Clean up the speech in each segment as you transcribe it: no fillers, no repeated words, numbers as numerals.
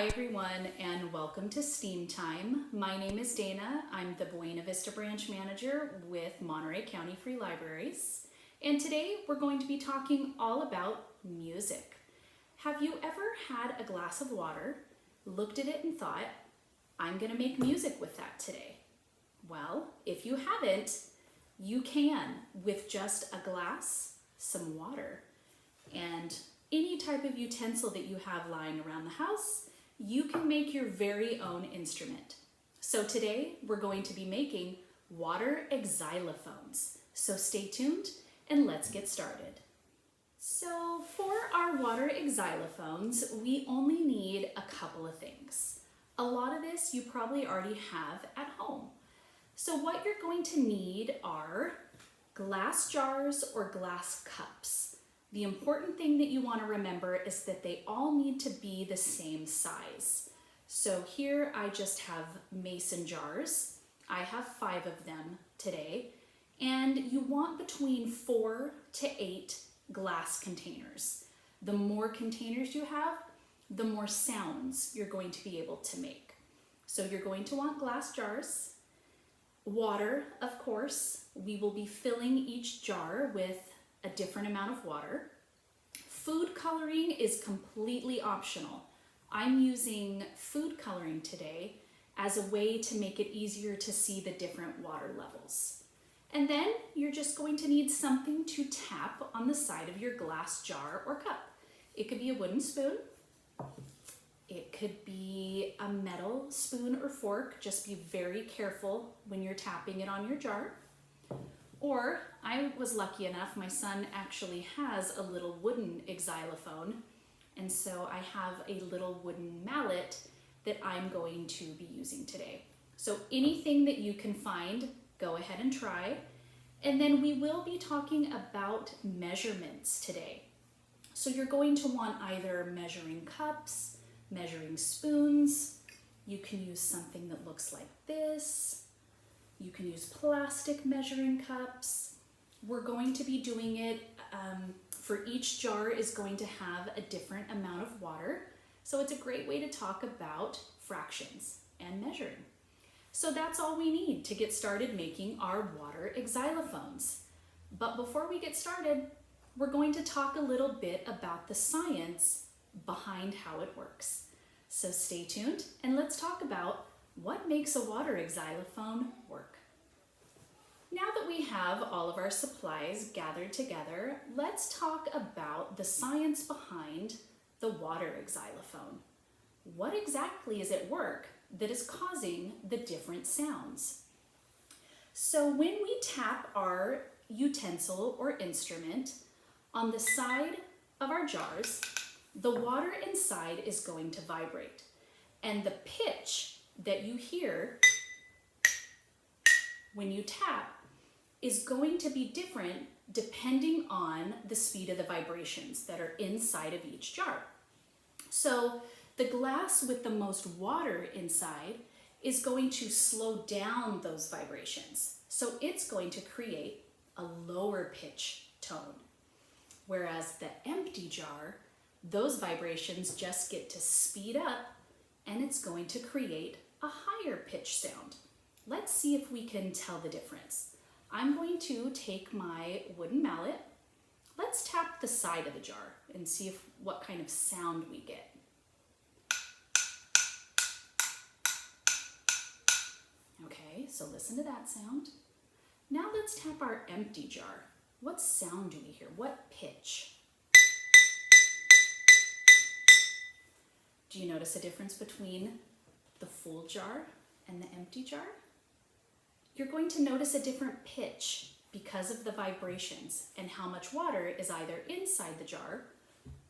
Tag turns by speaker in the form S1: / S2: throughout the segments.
S1: Hi everyone, and welcome to STEAM Time. My name is Dayna. I'm the Buena Vista Branch Manager with Monterey County Free Libraries. And today we're going to be talking all about music. Have you ever had a glass of water, looked at it and thought, I'm gonna make music with that today? Well, if you haven't, you can with just a glass, some water, and any type of utensil that you have lying around the house. You can make your very own instrument. So today we're going to be making water xylophones. So stay tuned and let's get started. So for our water xylophones, we only need a couple of things. A lot of this you probably already have at home. So what you're going to need are glass jars or glass cups. The important thing that you want to remember is that they all need to be the same size. So here I just have mason jars. I have 5 of them today. And you want between 4 to 8 glass containers. The more containers you have, the more sounds you're going to be able to make. So you're going to want glass jars. Water, of course. We will be filling each jar with a different amount of water. Food coloring is completely optional. I'm using food coloring today as a way to make it easier to see the different water levels. And then you're just going to need something to tap on the side of your glass jar or cup. It could be a wooden spoon. It could be a metal spoon or fork. Just be very careful when you're tapping it on your jar. Or I was lucky enough, my son actually has a little wooden xylophone, and so I have a little wooden mallet that I'm going to be using today. So anything that you can find, go ahead and try. And then we will be talking about measurements today. So you're going to want either measuring cups, measuring spoons. You can use something that looks like this. You can use plastic measuring cups. We're going to be doing it, for each jar is going to have a different amount of water. So it's a great way to talk about fractions and measuring. So that's all we need to get started making our water xylophones. But before we get started, we're going to talk a little bit about the science behind how it works. So stay tuned and let's talk about what makes a water xylophone work. Now that we have all of our supplies gathered together, let's talk about the science behind the water xylophone. What exactly is at work that is causing the different sounds? So when we tap our utensil or instrument on the side of our jars, the water inside is going to vibrate, and the pitch that you hear when you tap is going to be different depending on the speed of the vibrations that are inside of each jar. So the glass with the most water inside is going to slow down those vibrations. So it's going to create a lower pitch tone. Whereas the empty jar, those vibrations just get to speed up and it's going to create a higher pitch sound. Let's see if we can tell the difference. I'm going to take my wooden mallet. Let's tap the side of the jar and see what kind of sound we get. Okay, so listen to that sound. Now let's tap our empty jar. What sound do we hear? What pitch? Do you notice a difference between the full jar and the empty jar? You're going to notice a different pitch because of the vibrations and how much water is either inside the jar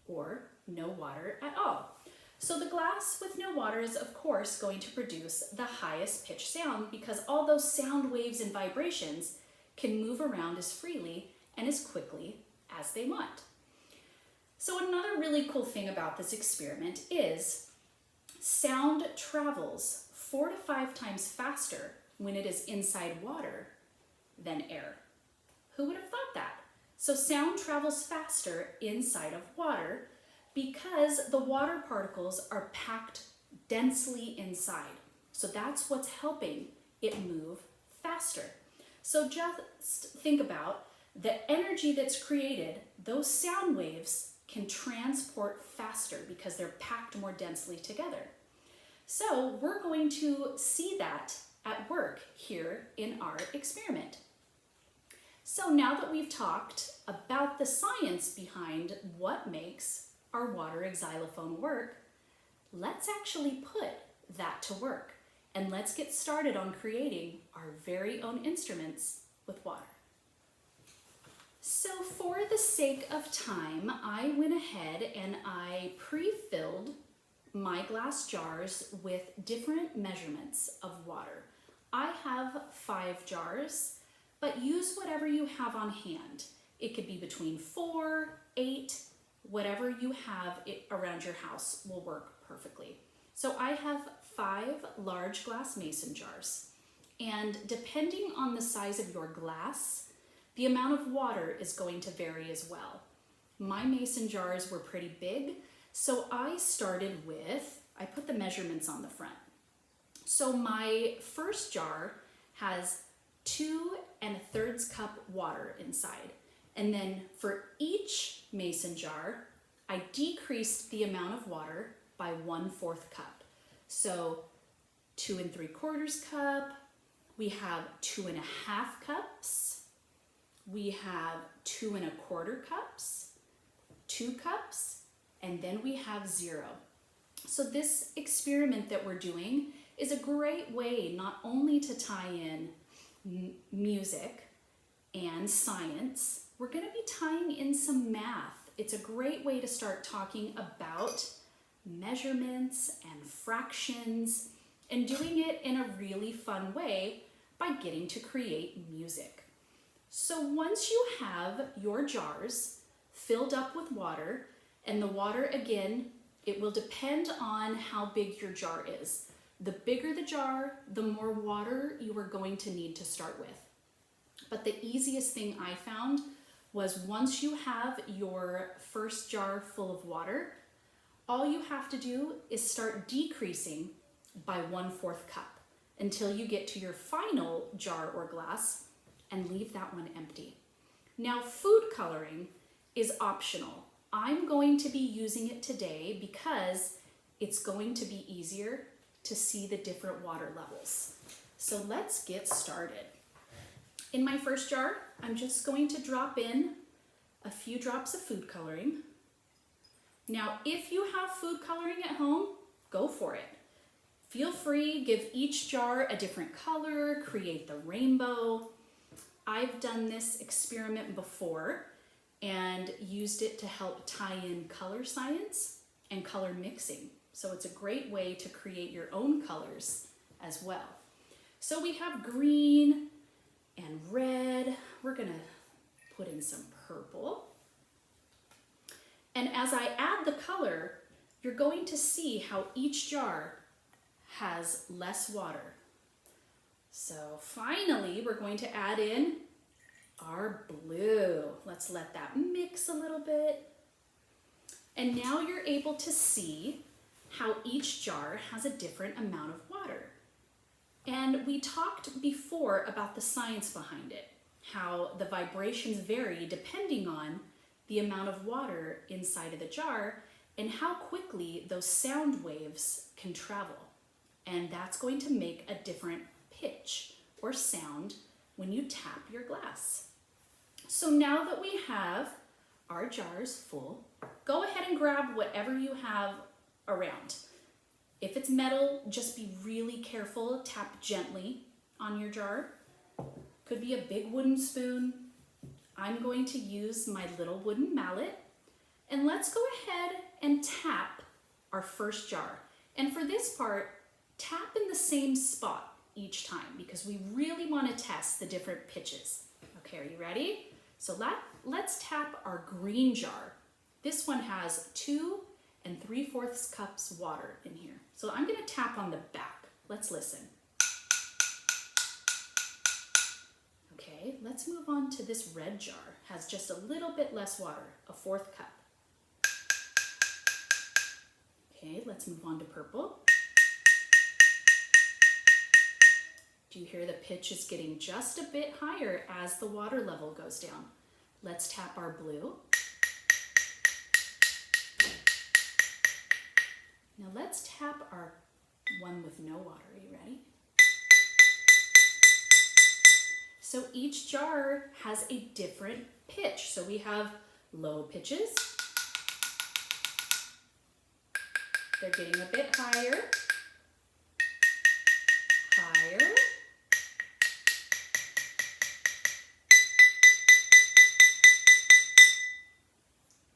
S1: or no water at all. So the glass with no water is of course going to produce the highest pitch sound because all those sound waves and vibrations can move around as freely and as quickly as they want. So another really cool thing about this experiment is sound travels 4 to 5 times faster when it is inside water than air. Who would have thought that? So sound travels faster inside of water because the water particles are packed densely inside. So that's what's helping it move faster. So just think about the energy that's created, those sound waves can transport faster because they're packed more densely together. So we're going to see that at work here in our experiment. So now that we've talked about the science behind what makes our water xylophone work, let's actually put that to work. And let's get started on creating our very own instruments with water. So for the sake of time, I went ahead and I pre-filled my glass jars with different measurements of water. I have 5 jars, but use whatever you have on hand. It could be between 4, 8, whatever you have around your house will work perfectly. So I have 5 large glass mason jars, and depending on the size of your glass, the amount of water is going to vary as well. My mason jars were pretty big, so I put the measurements on the front. So my first jar has 2 1/3 cup water inside. And then for each mason jar, I decreased the amount of water by 1/4 cup. So 2 3/4 cup, we have 2 1/2 cups, we have 2 1/4 cups, 2 cups, and then we have 0. So this experiment that we're doing is a great way not only to tie in music and science, we're going to be tying in some math. It's a great way to start talking about measurements and fractions and doing it in a really fun way by getting to create music. So once you have your jars filled up with water, and the water, again, it will depend on how big your jar is. The bigger the jar, the more water you are going to need to start with. But the easiest thing I found was once you have your first jar full of water, all you have to do is start decreasing by 1/4 cup until you get to your final jar or glass and leave that one empty. Now, food coloring is optional. I'm going to be using it today because it's going to be easier to see the different water levels. So let's get started. In my first jar, I'm just going to drop in a few drops of food coloring. Now, if you have food coloring at home, go for it. Feel free, give each jar a different color, create the rainbow. I've done this experiment before and used it to help tie in color science and color mixing. So it's a great way to create your own colors as well. So we have green and red. We're gonna put in some purple. And as I add the color, you're going to see how each jar has less water. So finally, we're going to add in our blue. Let's let that mix a little bit. And now you're able to see how each jar has a different amount of water. And we talked before about the science behind it, how the vibrations vary depending on the amount of water inside of the jar and how quickly those sound waves can travel. And that's going to make a different pitch or sound when you tap your glass. So now that we have our jars full, go ahead and grab whatever you have around. If it's metal, just be really careful. Tap gently on your jar. Could be a big wooden spoon. I'm going to use my little wooden mallet. And let's go ahead and tap our first jar. And for this part, tap in the same spot each time because we really want to test the different pitches. Okay, are you ready? So let's tap our green jar. This one has 2 3/4 cups water in here. So I'm going to tap on the back. Let's listen. Okay, let's move on to this red jar. Has just a little bit less water, a 1/4 cup. Okay, let's move on to purple. Do you hear the pitch is getting just a bit higher as the water level goes down? Let's tap our blue. Now let's tap our one with no water. Are you ready? So each jar has a different pitch. So we have low pitches. They're getting a bit higher. Higher.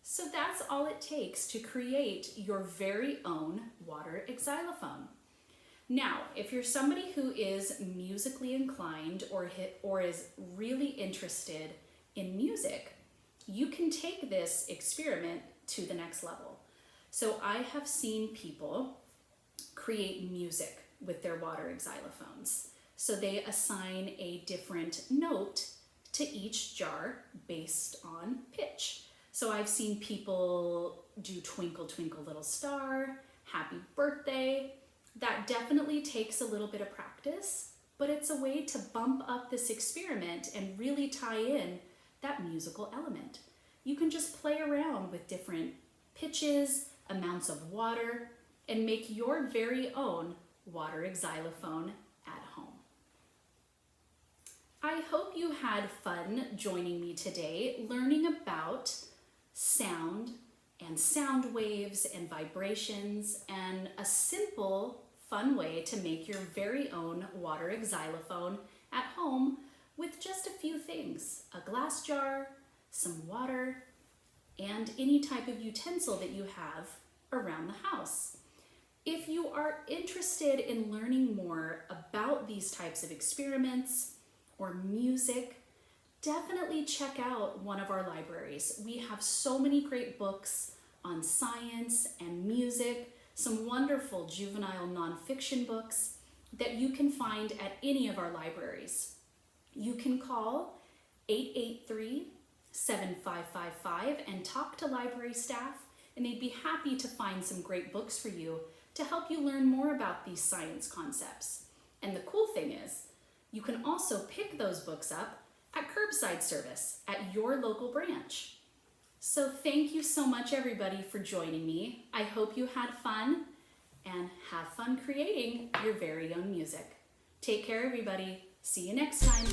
S1: So that's all it takes to create your very own water xylophone. Now, if you're somebody who is musically inclined or is really interested in music, you can take this experiment to the next level. So I have seen people create music with their water xylophones. So they assign a different note to each jar based on pitch. So I've seen people do Twinkle, Twinkle, Little Star, Happy Birthday. That definitely takes a little bit of practice, but it's a way to bump up this experiment and really tie in that musical element. You can just play around with different pitches, amounts of water, and make your very own water xylophone at home. I hope you had fun joining me today, learning about sound and sound waves and vibrations, and a simple, fun way to make your very own water xylophone at home with just a few things: a glass jar, some water, and any type of utensil that you have around the house. If you are interested in learning more about these types of experiments or music, definitely check out one of our libraries. We have so many great books on science and music, some wonderful juvenile nonfiction books that you can find at any of our libraries. You can call 883-7555 and talk to library staff, and they'd be happy to find some great books for you to help you learn more about these science concepts. And the cool thing is, you can also pick those books up at curbside service at your local branch. So thank you so much, everybody, for joining me. I hope you had fun, and have fun creating your very own music. Take care, everybody. See you next time.